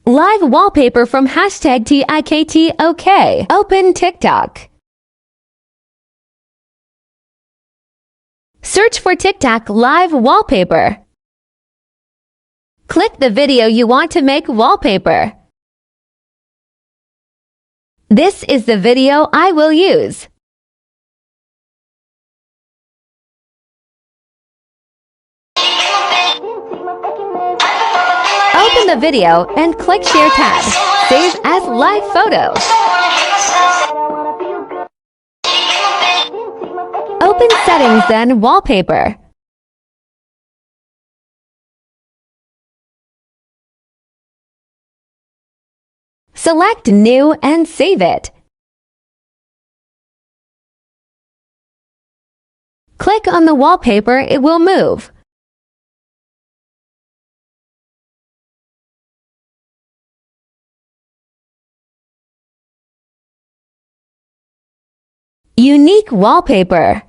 Live wallpaper from hashtag TIKTOK. Open TikTok. Search for TikTok live wallpaper. Click the video you want to make wallpaper. This is the video I will use. Open the video and click Share tab. Save as live photo. Open Settings, then Wallpaper. Select New and save it. Click on the wallpaper, it will move. Unique wallpaper.